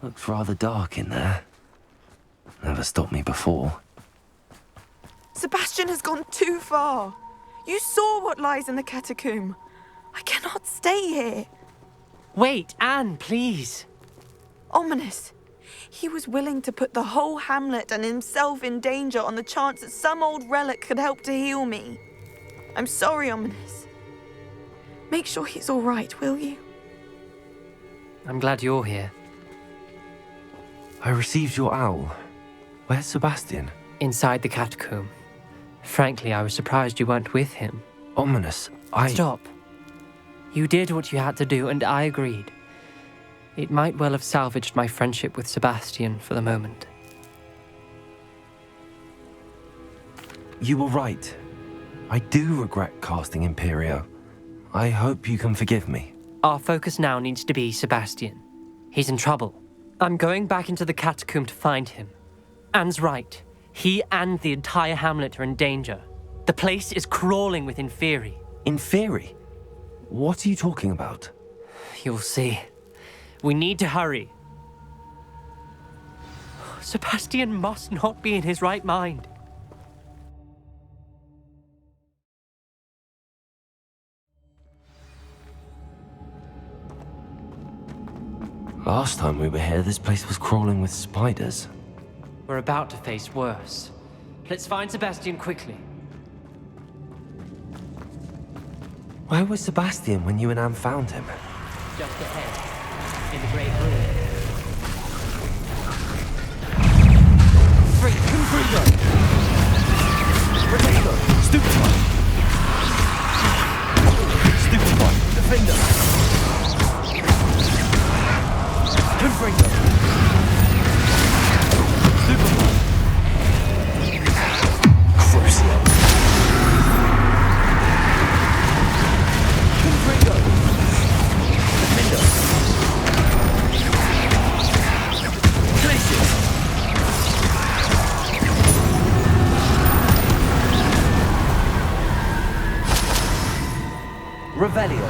Looks rather dark in there. Never stopped me before. Sebastian has gone too far. You saw what lies in the catacomb. I cannot stay here. Wait, Anne, please. Ominous. He was willing to put the whole hamlet and himself in danger on the chance that some old relic could help to heal me. I'm sorry, Ominous. Make sure he's all right, will you? I'm glad you're here. I received your owl. Where's Sebastian? Inside the catacomb. Frankly, I was surprised you weren't with him. Ominous, Stop. You did what you had to do, and I agreed. It might well have salvaged my friendship with Sebastian for the moment. You were right. I do regret casting Imperio. I hope you can forgive me. Our focus now needs to be Sebastian. He's in trouble. I'm going back into the catacomb to find him. Anne's right. He and the entire hamlet are in danger. The place is crawling with Inferi. Inferi? What are you talking about? You'll see. We need to hurry. Sebastian must not be in his right mind. Last time we were here, this place was crawling with spiders. We're about to face worse. Let's find Sebastian quickly. Where was Sebastian when you and Anne found him? Just ahead, in the great room. Confringo! Redeemer! Stupefy! Stupefy! Defender! Confringo! Stupefy! Crucio! Confringo! Defender! Glacius! Revelio.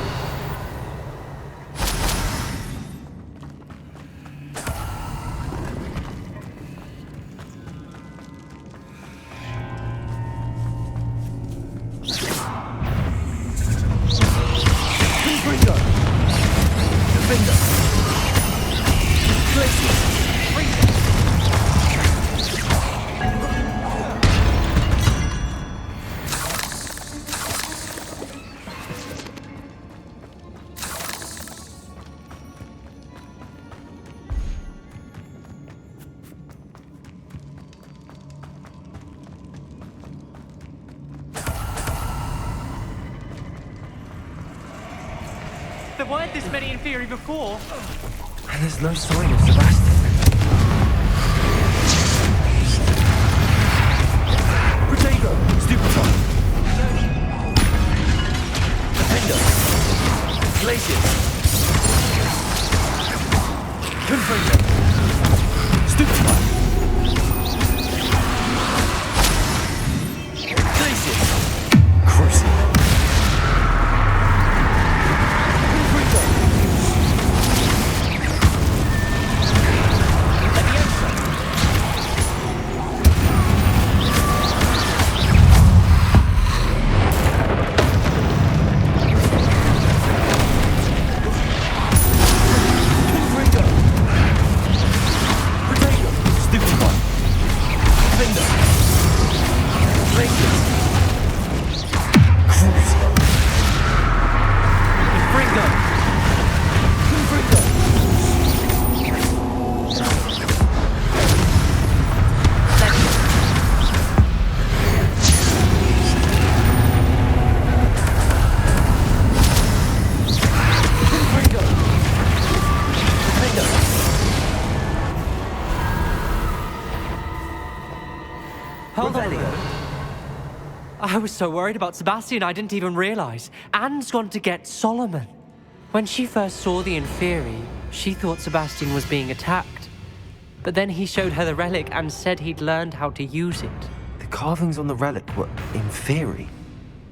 Confringo. Defender. Glacius. Freezer. There weren't this many Inferi before. And there's no sign of Sebastian. Protego! Stupefy! Defender! Glacius! Confringo! Stupefy! Glacius! Crucio! Confringo! Confringo! Protego! Stupefy! Defender! Glacius! Crucio! Confringo! Confringo! Confringo! Defender! Hold on. Revelio. I was so worried about Sebastian I didn't even realize. Anne's gone to get Solomon. When she first saw the Inferi, she thought Sebastian was being attacked. But then he showed her the relic and said he'd learned how to use it. The carvings on the relic were Inferi,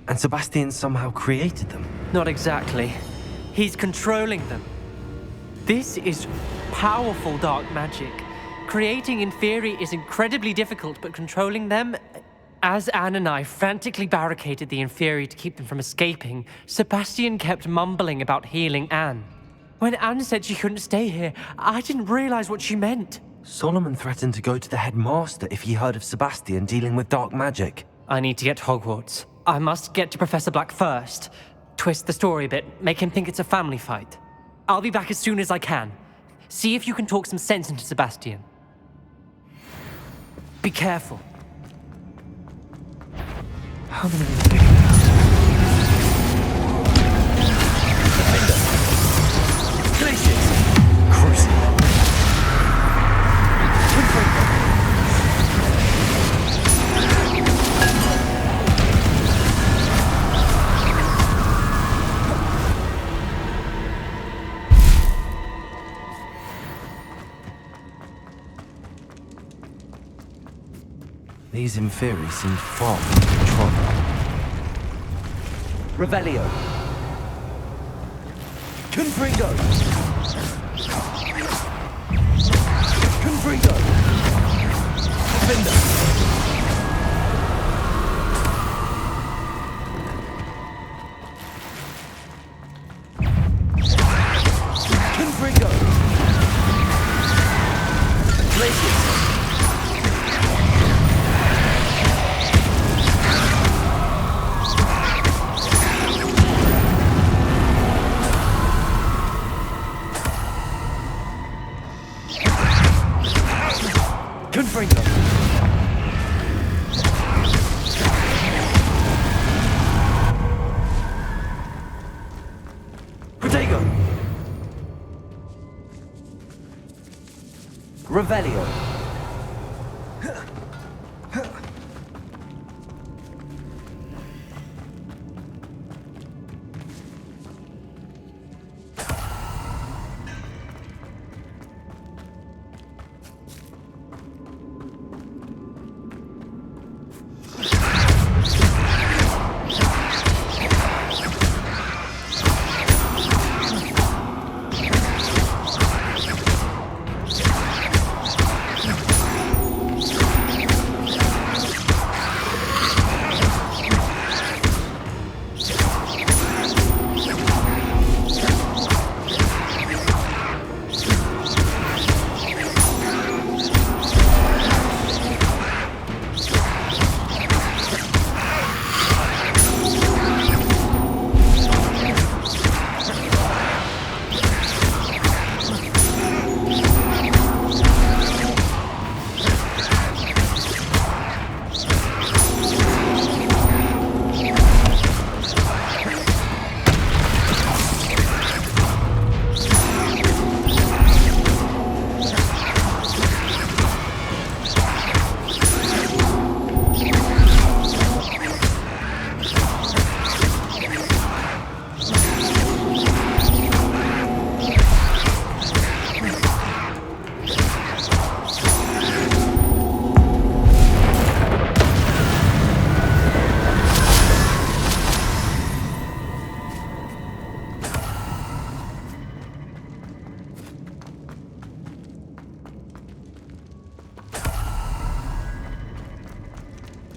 and Sebastian somehow created them. Not exactly. He's controlling them. This is powerful dark magic. Creating Inferi is incredibly difficult, but controlling them... As Anne and I frantically barricaded the Inferi to keep them from escaping, Sebastian kept mumbling about healing Anne. When Anne said she couldn't stay here, I didn't realize what she meant. Solomon threatened to go to the headmaster if he heard of Sebastian dealing with dark magic. I need to get to Hogwarts. I must get to Professor Black first. Twist the story a bit, make him think it's a family fight. I'll be back as soon as I can. See if you can talk some sense into Sebastian. Be careful. How many will figure it out? Glaciers! Crucible! These Inferi seem far from control. Revelio. Confringo. Confringo. Defender. Confringo. Glaciers. Confringo. Protego. Revelio.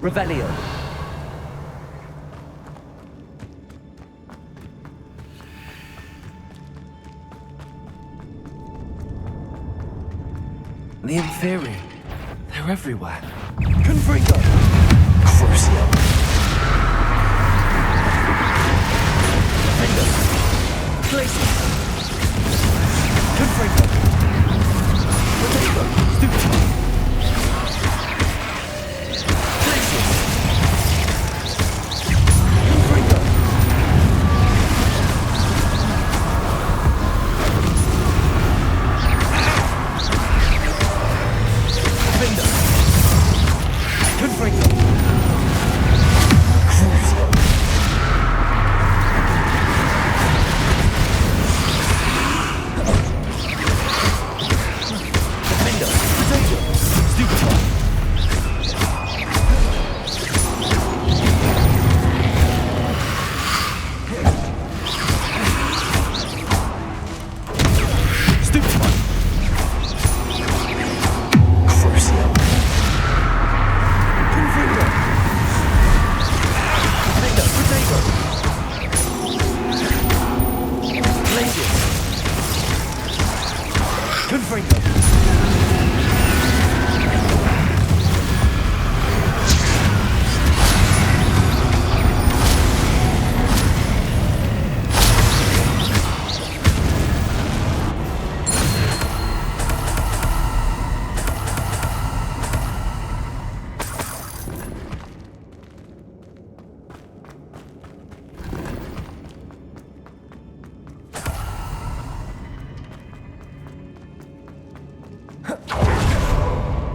Revelio. The Inferi. They're everywhere. Confringo. Crucio. Defender. Glacier. Confringo. Protego. Stupid.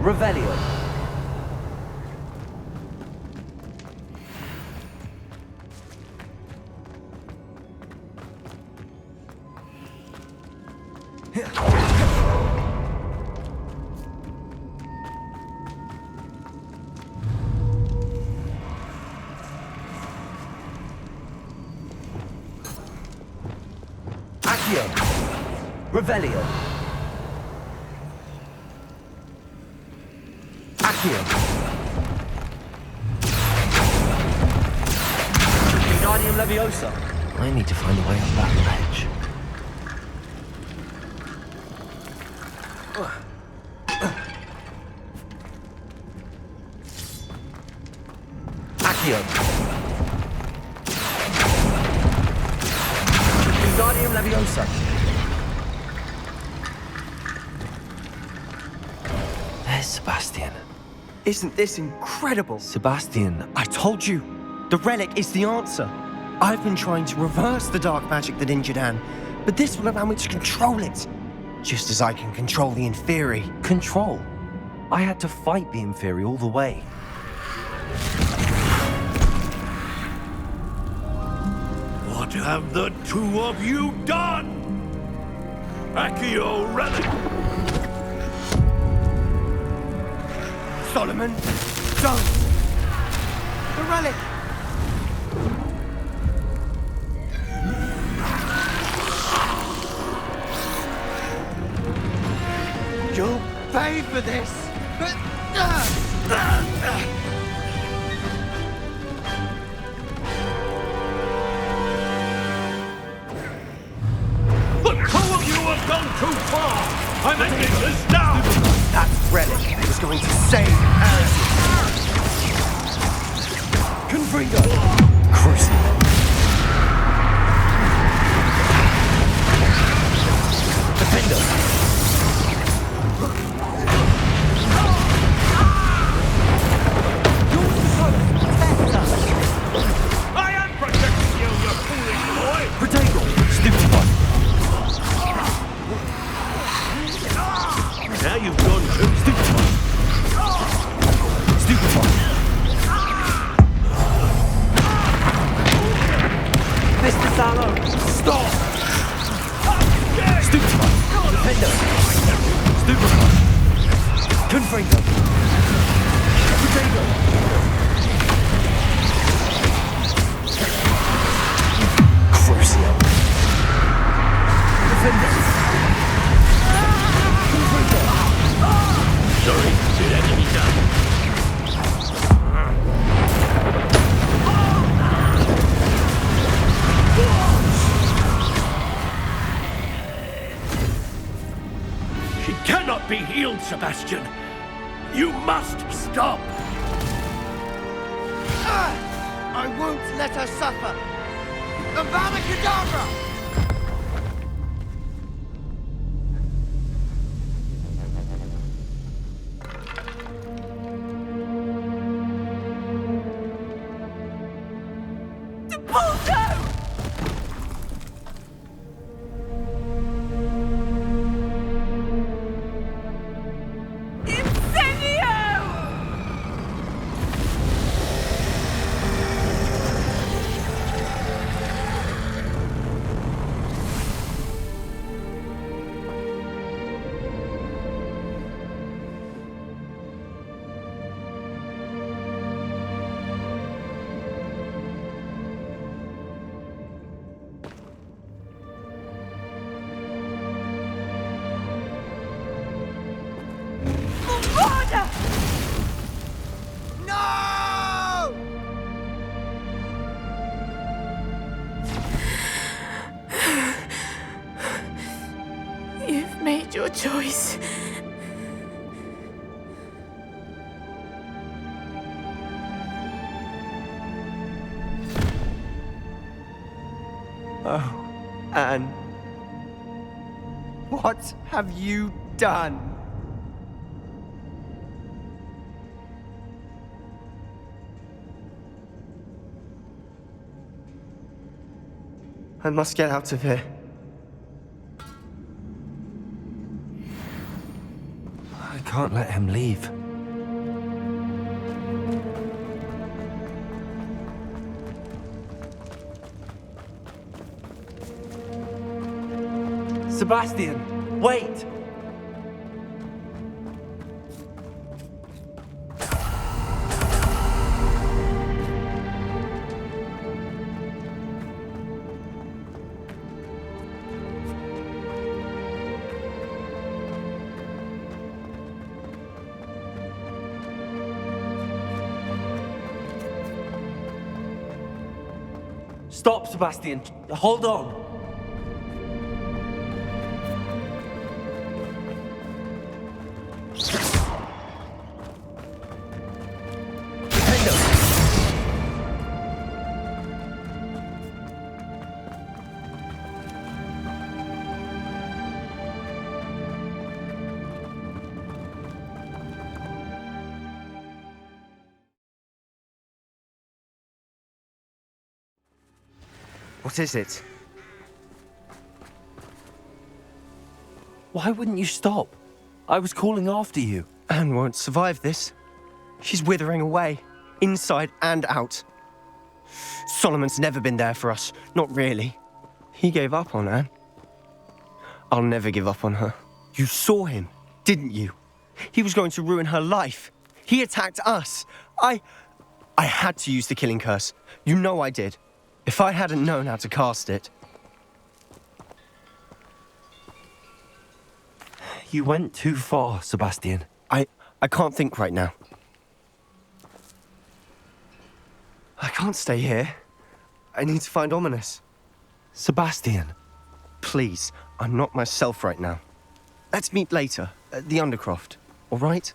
Revelio. Accio. Revelio. Accio. Wingardium Leviosa. I need to find a way up that ledge. Accio. Wingardium Leviosa. There's Sebastian. Isn't this incredible? Sebastian, I told you, the relic is the answer. I've been trying to reverse the dark magic that injured Anne, but this will allow me to control it. Just as I can control the Inferi. control. I had to fight the Inferi all the way. What have the two of you done? Accio Relic! Solomon, don't! The relic! You'll pay for this! The two of you have gone too far! I'm ending this now! That relic was going to save Anne! Confringo! Crucible. Defender. I am protecting you, you foolish boy! Protego. Stupefy. Now you've gone too Stupefy. Stupefy. Mr. Sallow, stop! Stupefy. Defender. Stupefy. Confringo. Protego. Crucio. Defender. Confringo. Sorry, did enemy down. She cannot be healed, Sebastian. You must stop. I won't let her suffer! Avada Kedavra! No! You've made your choice. Oh, Anne. What have you done? I must get out of here. I can't let him leave. Sebastian, wait! Stop, Sebastian. Hold on. What is it? Why wouldn't you stop? I was calling after you. Anne won't survive this. She's withering away, inside and out. Solomon's never been there for us, not really. He gave up on Anne. I'll never give up on her. You saw him, didn't you? He was going to ruin her life. He attacked us. I had to use the killing curse. You know I did. If I hadn't known how to cast it... You went too far, Sebastian. I can't think right now. I can't stay here. I need to find Ominous. Sebastian. Please, I'm not myself right now. Let's meet later, at the Undercroft, all right?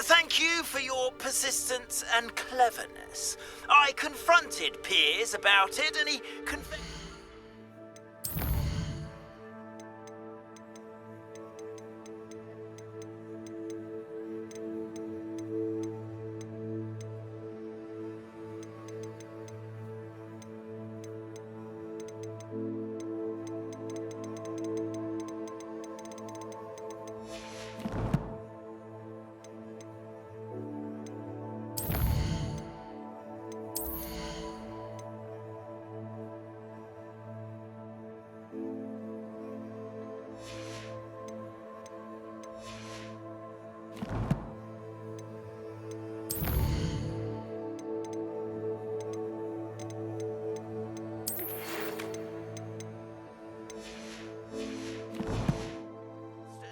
Thank you for your persistence and cleverness. I confronted Piers about it and he confessed.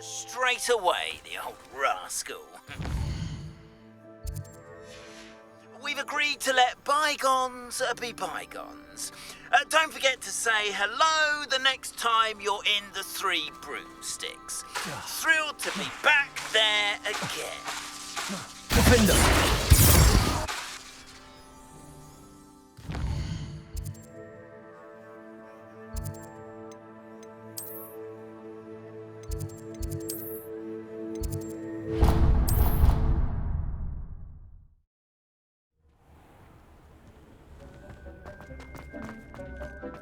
Straight away, the old rascal. We've agreed to let bygones be bygones. Don't forget to say hello the next time you're in the Three Broomsticks. Thrilled to be back there again. Defender!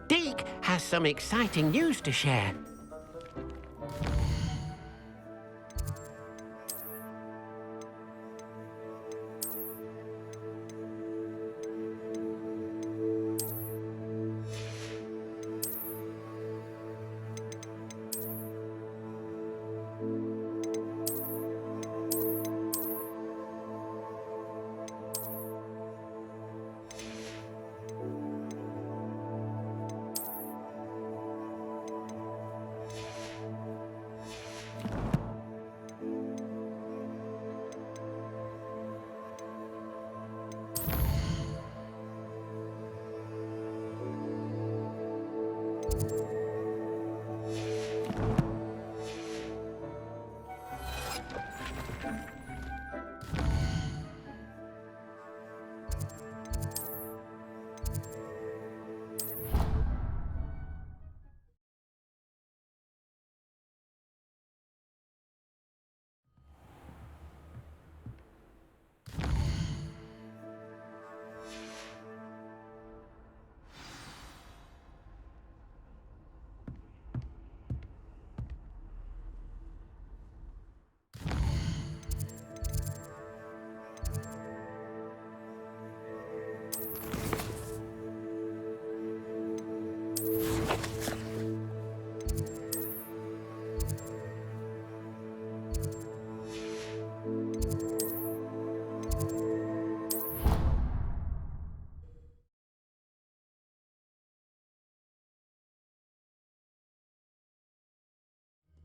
Deke has some exciting news to share.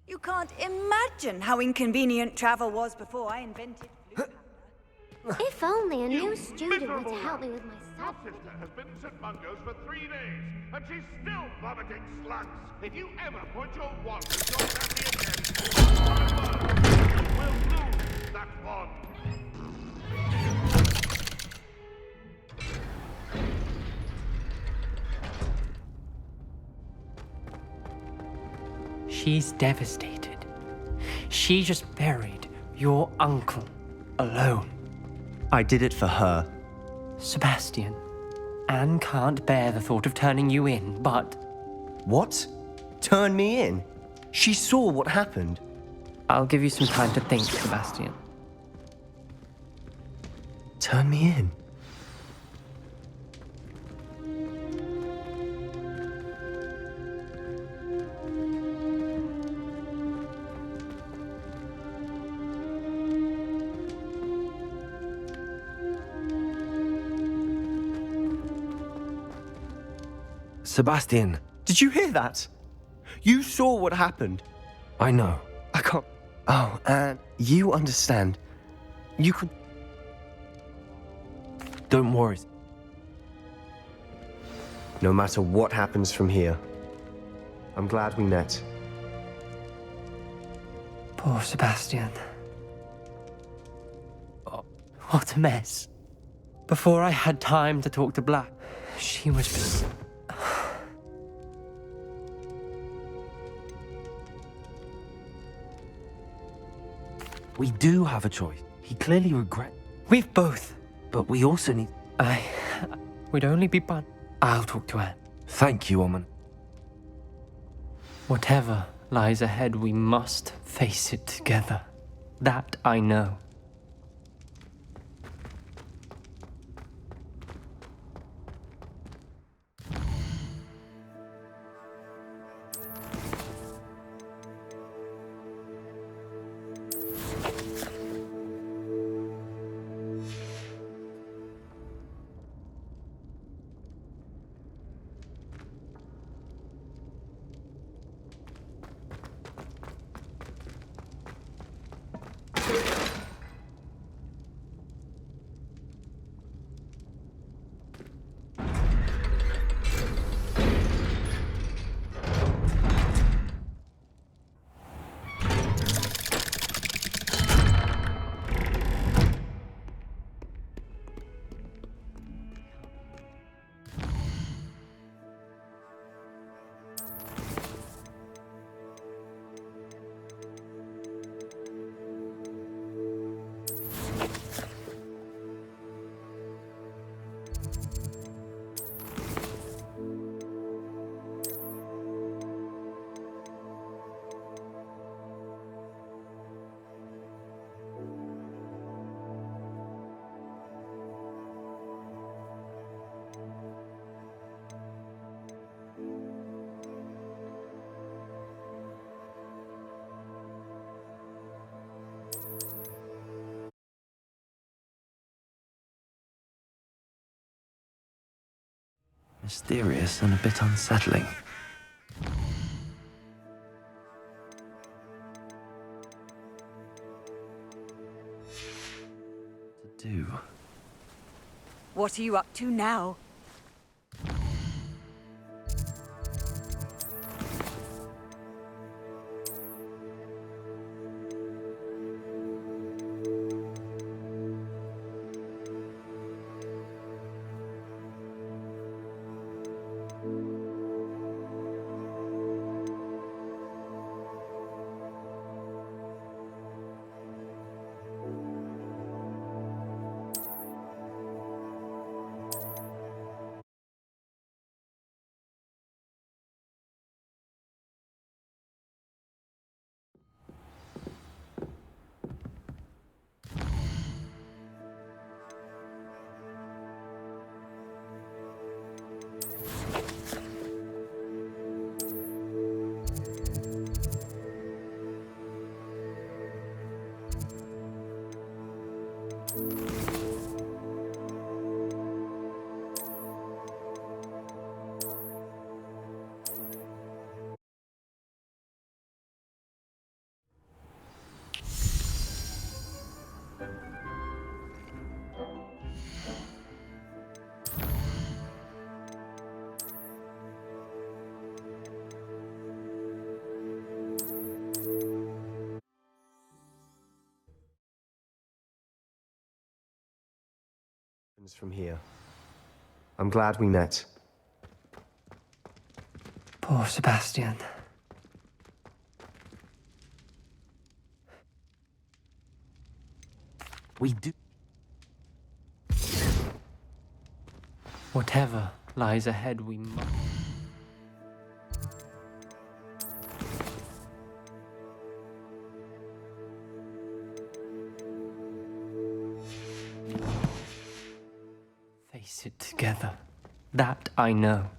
You can't imagine how inconvenient travel was before I invented blue. If only a new student were to help me with my Your stuff. sister has been in St. Mungo's for 3 days, and she's still vomiting slugs. If you ever point your wand at your family again, you will lose that wand. She's devastated. She just buried your uncle alone. I did it for her. Sebastian, Anne can't bear the thought of turning you in, but What? Turn me in? She saw what happened. I'll give you some time to think, Sebastian. Turn me in? Sebastian, Did you hear that? You saw what happened. I know. I can't. Oh, and you understand. You could. Don't worry. No matter what happens from here, I'm glad we met. Poor Sebastian. Oh, what a mess. Before I had time to talk to Black, she was... We do have a choice. He clearly regrets, We've both. but we also need... We'd only be I'll talk to Anne. Thank you, Omen. Whatever lies ahead, we must face it together. That I know. Mysterious and a bit unsettling. To do. What are you up to now? from here. I'm glad we met. Poor Sebastian. We do. Whatever lies ahead, we must. Face it together. That I know.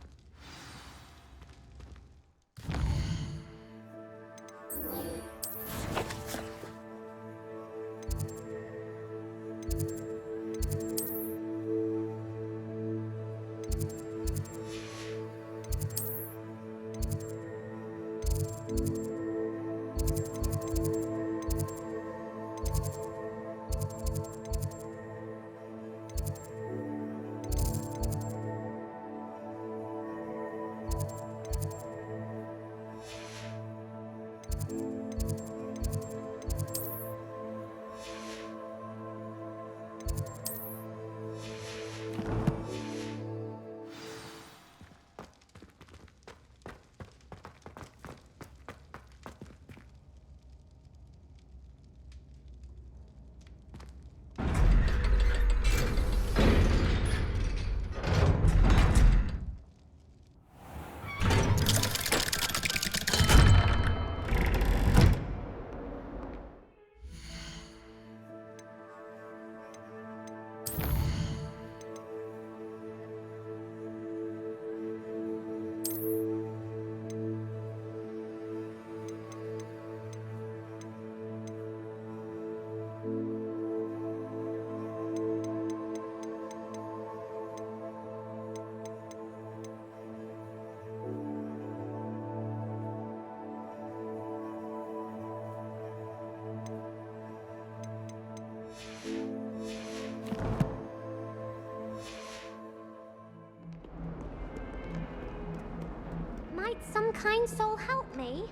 Might some kind soul help me?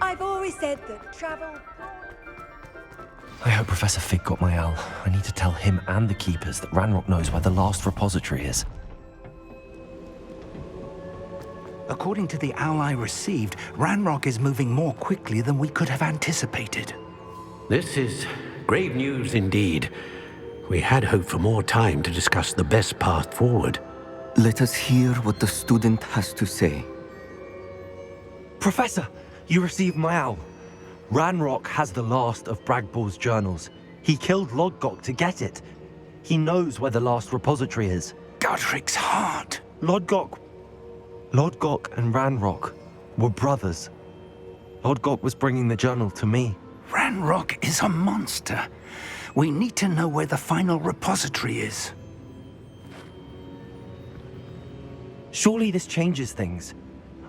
I've always said that travel... I hope Professor Fig got my owl. I need to tell him and the Keepers that Ranrock knows where the last repository is. According to the owl I received, Ranrock is moving more quickly than we could have anticipated. This is grave news indeed. We had hoped for more time to discuss the best path forward. Let us hear what the student has to say. Professor, you received my owl. Ranrock has the last of Bragbor's journals. He killed Lodgok to get it. He knows where the last repository is. Godric's heart. Lodgok and Ranrock were brothers. Lodgok was bringing the journal to me. Ranrock is a monster. We need to know where the final repository is. Surely this changes things.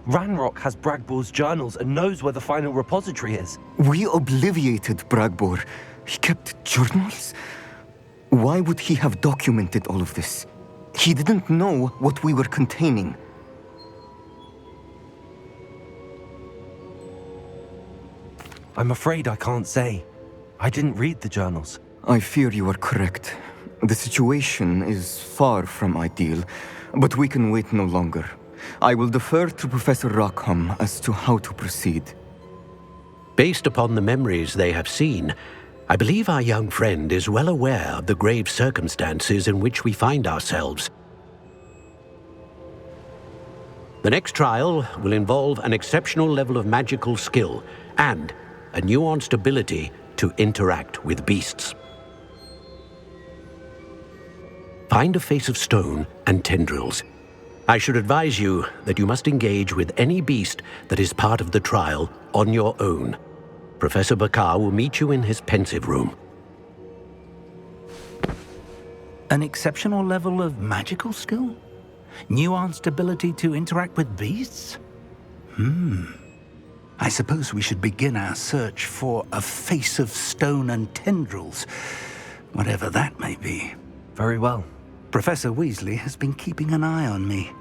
Ranrock has Bragbor's journals and knows where the final repository is. We obliviated Bragbor. He kept journals? Why would he have documented all of this? He didn't know what we were containing. I'm afraid I can't say. I didn't read the journals. I fear you are correct. The situation is far from ideal, but we can wait no longer. I will defer to Professor Rockham as to how to proceed. Based upon the memories they have seen, I believe our young friend is well aware of the grave circumstances in which we find ourselves. The next trial will involve an exceptional level of magical skill and a nuanced ability to interact with beasts. Find a face of stone and tendrils. I should advise you that you must engage with any beast that is part of the trial on your own. Professor Bakar will meet you in his pensive room. An exceptional level of magical skill? Nuanced ability to interact with beasts? I suppose we should begin our search for a face of stone and tendrils, whatever that may be. Very well. Professor Weasley has been keeping an eye on me.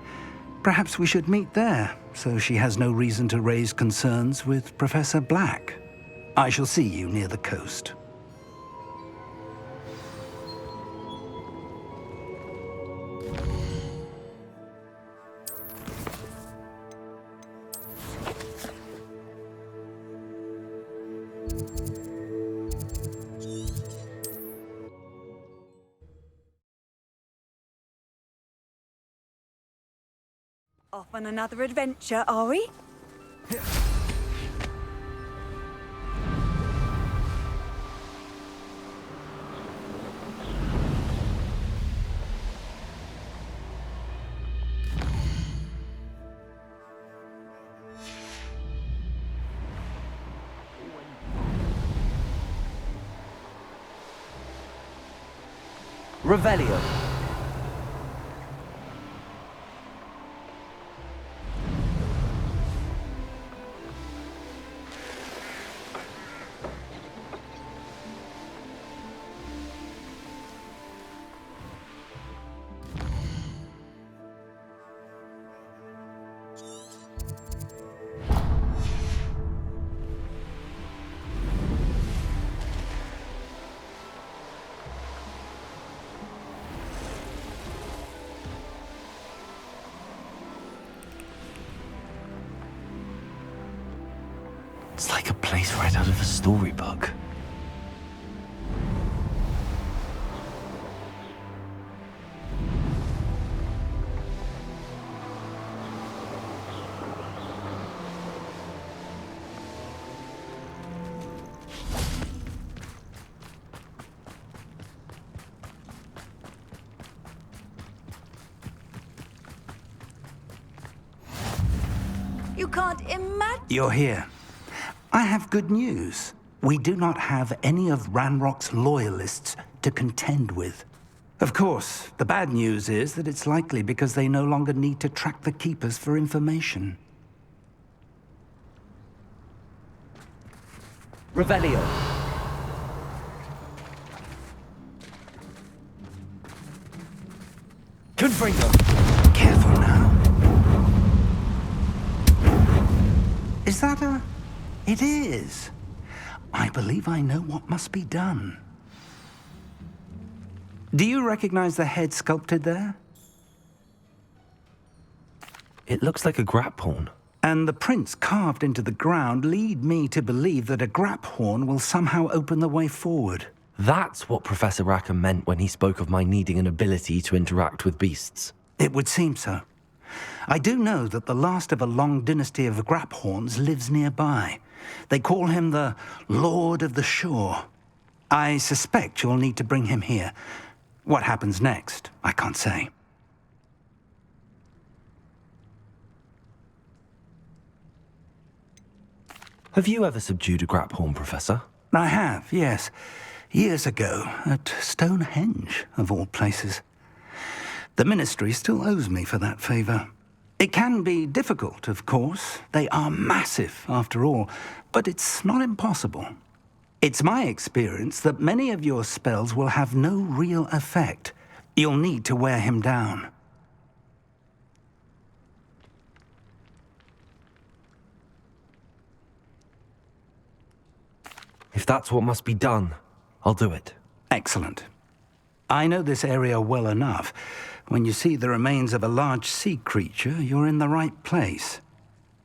Perhaps we should meet there, so she has no reason to raise concerns with Professor Black. I shall see you near the coast. Off on another adventure, are we? Revelio. It's like a place right out of a storybook. You can't imagine. You're here. I have good news. We do not have any of Ranrock's loyalists to contend with. Of course, the bad news is that it's likely because they no longer need to track the Keepers for information. Revelio. Confringo. Careful now. Is that a... It is. I believe I know what must be done. Do you recognize the head sculpted there? It looks like a grapphorn. And the prints carved into the ground lead me to believe that a grapphorn will somehow open the way forward. That's what Professor Rackham meant when he spoke of my needing an ability to interact with beasts. It would seem so. I do know that the last of a long dynasty of grapphorns lives nearby. They call him the Lord of the Shore. I suspect you'll need to bring him here. What happens next, I can't say. Have you ever subdued a grapphorn, Professor? I have, yes. Years ago, at Stonehenge, of all places. The Ministry still owes me for that favor. It can be difficult, of course. They are massive, after all, but it's not impossible. It's my experience that many of your spells will have no real effect. You'll need to wear him down. If that's what must be done, I'll do it. Excellent. I know this area well enough. When you see the remains of a large sea creature, you're in the right place.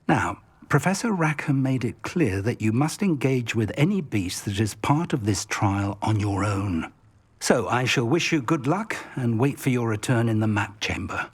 Now, Professor Rackham made it clear that you must engage with any beast that is part of this trial on your own. So I shall wish you good luck and wait for your return in the map chamber.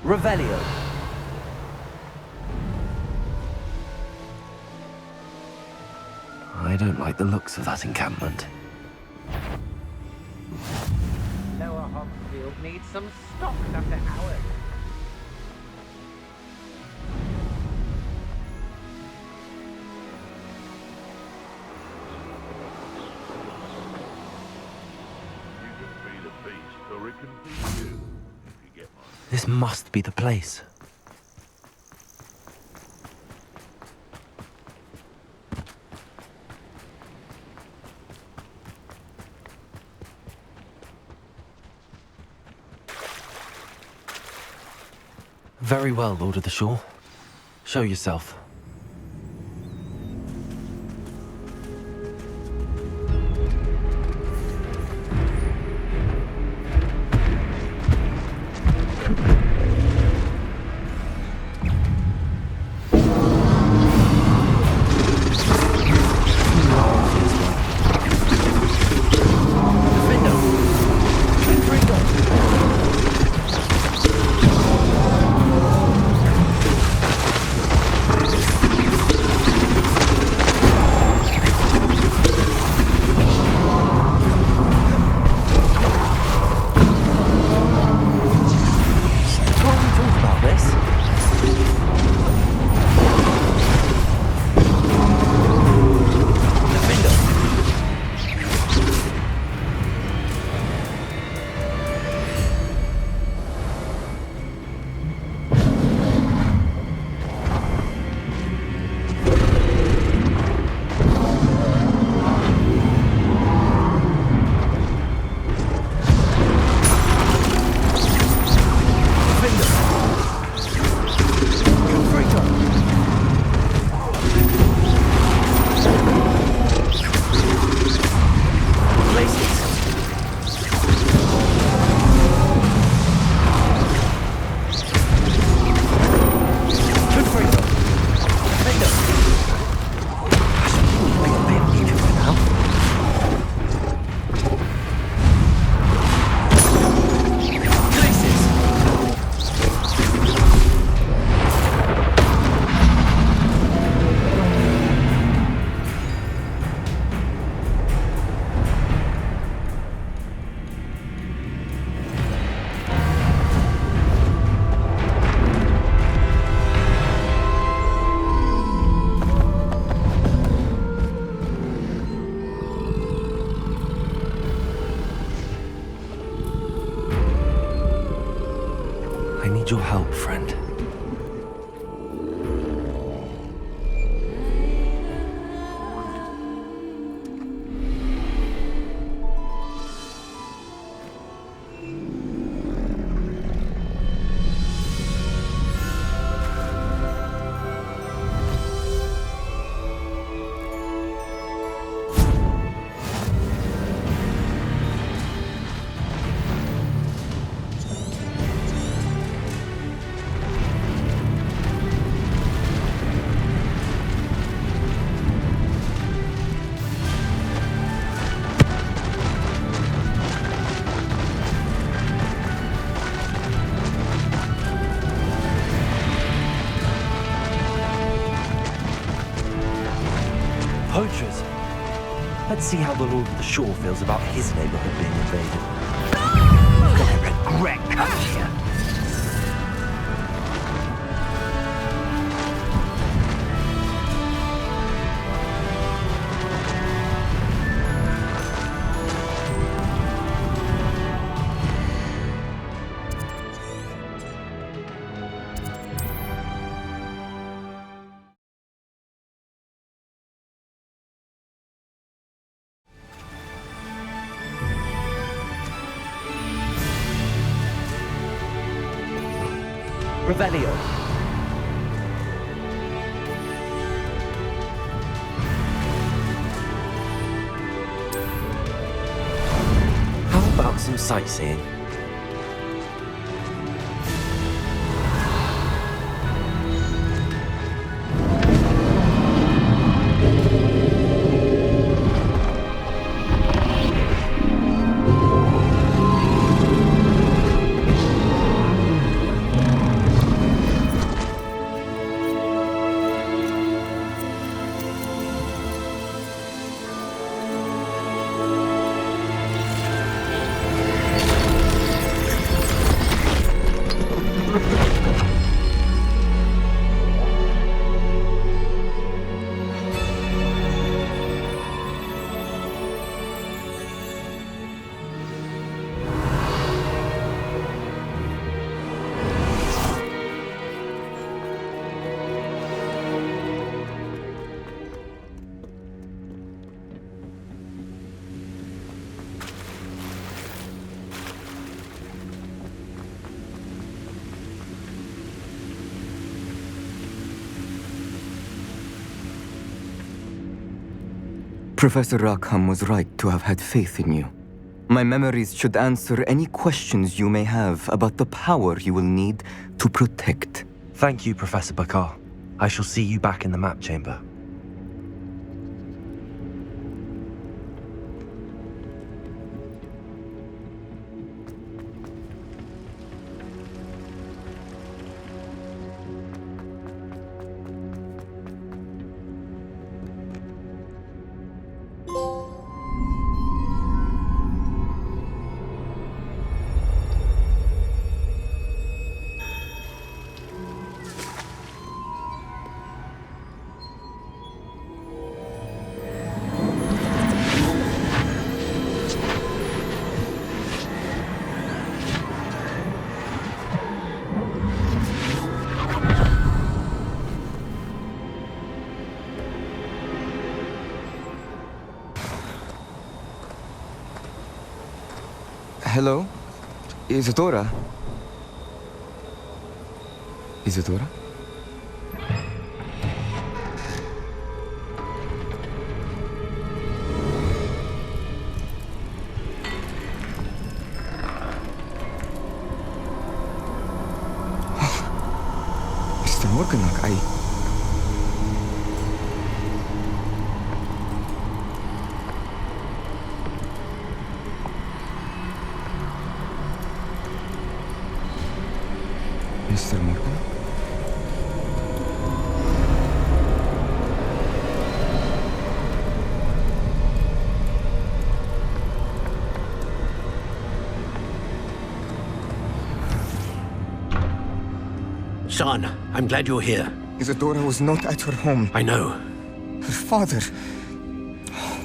Revelio. I don't like the looks of that encampment. Lower Hogsfield needs some stock after hours. You can be the beast, or it can be you. If you get my This must be the place. Very well, Lord of the Shore. Show yourself. I need your help, friend. poachers. Let's see how the Lord of the Shore feels about his neighborhood being invaded. Gonna regret coming here. Revelio. How about some sightseeing? Professor Rackham was right to have had faith in you. My memories should answer any questions you may have about the power you will need to protect. Thank you, Professor Bakar. I shall see you back in the map chamber. Hello? Isadora? Isadora? Mr. Morganach, Mr. Morgan? Son, I'm glad you're here. Isadora was not at her home. I know. Her father...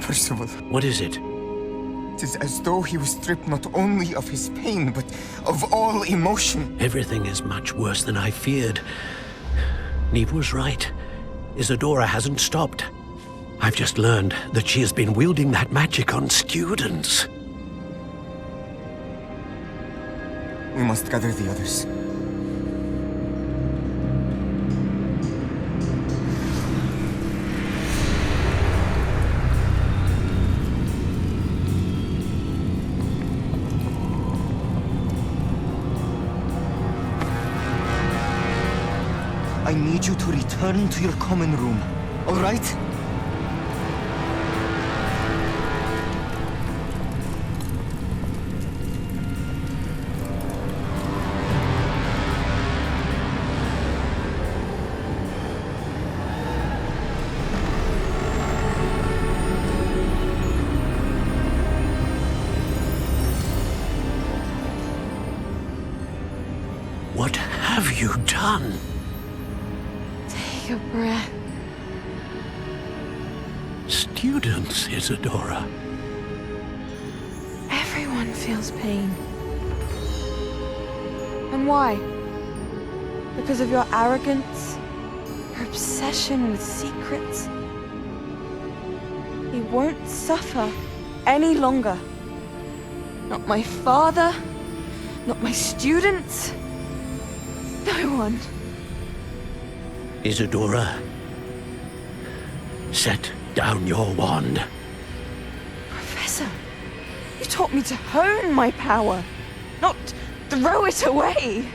Percival. What is it? It is as though he was stripped not only of his pain, but of all emotion. Everything is much worse than I feared. Neve was right. Isadora hasn't stopped. I've just learned that she has been wielding that magic on students. We must gather the others. I need you to return to your common room, all right? done? Take a breath. Students, Isadora. Everyone feels pain. And why? Because of your arrogance? Your obsession with secrets? He won't suffer any longer. Not my father, not my students, no one. Isadora, set down your wand. Professor, you taught me to hone my power, not throw it away.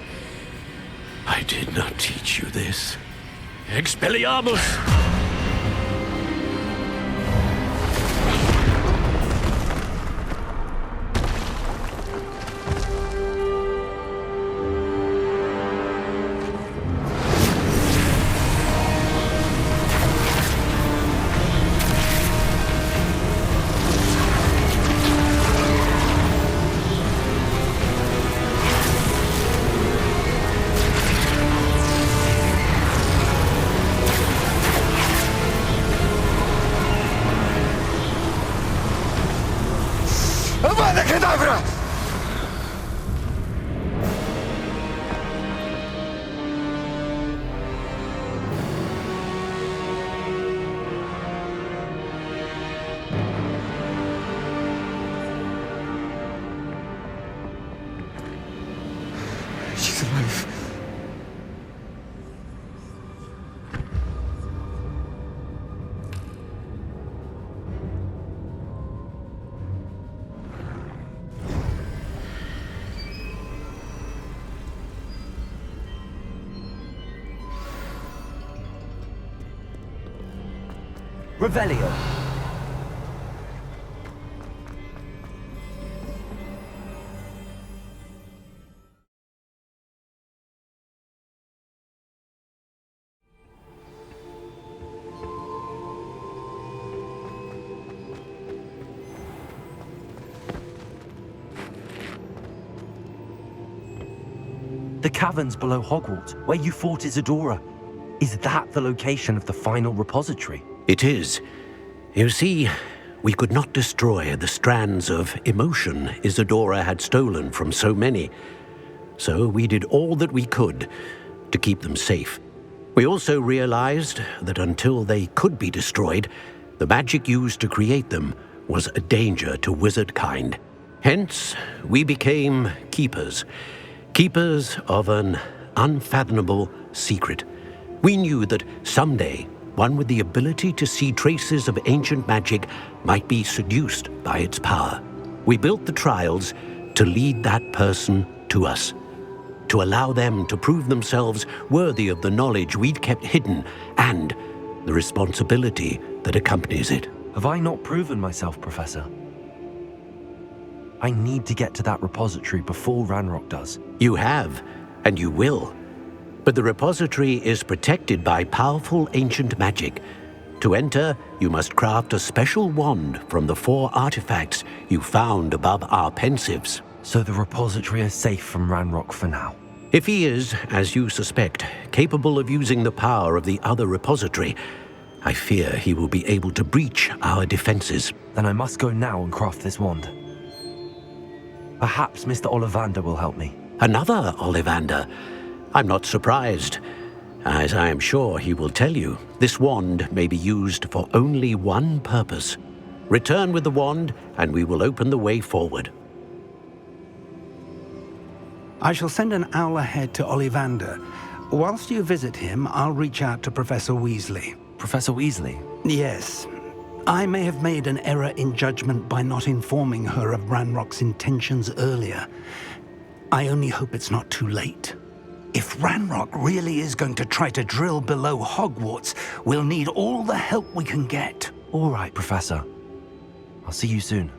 I did not teach you this. Expelliarmus! She's alive. Revelio. The caverns below Hogwarts, where you fought Isadora. Is that the location of the final repository? It is. You see, we could not destroy the strands of emotion Isadora had stolen from so many. So we did all that we could to keep them safe. We also realized that until they could be destroyed, the magic used to create them was a danger to wizard kind. Hence, we became keepers. Keepers of an unfathomable secret. We knew that someday, one with the ability to see traces of ancient magic might be seduced by its power. We built the trials to lead that person to us, to allow them to prove themselves worthy of the knowledge we'd kept hidden and the responsibility that accompanies it. Have I not proven myself, Professor? I need to get to that repository before Ranrock does. You have, and you will. But the repository is protected by powerful ancient magic. To enter, you must craft a special wand from the 4 artifacts you found above our pensives. So the repository is safe from Ranrock for now? If he is, as you suspect, capable of using the power of the other repository, I fear he will be able to breach our defenses. Then I must go now and craft this wand. Perhaps Mr. Ollivander will help me. Another Ollivander? I'm not surprised. As I am sure he will tell you, this wand may be used for only one purpose. Return with the wand, and we will open the way forward. I shall send an owl ahead to Ollivander. Whilst you visit him, I'll reach out to Professor Weasley. Professor Weasley? Yes. I may have made an error in judgment by not informing her of Ranrock's intentions earlier. I only hope it's not too late. If Ranrock really is going to try to drill below Hogwarts, we'll need all the help we can get. All right, Professor. I'll see you soon.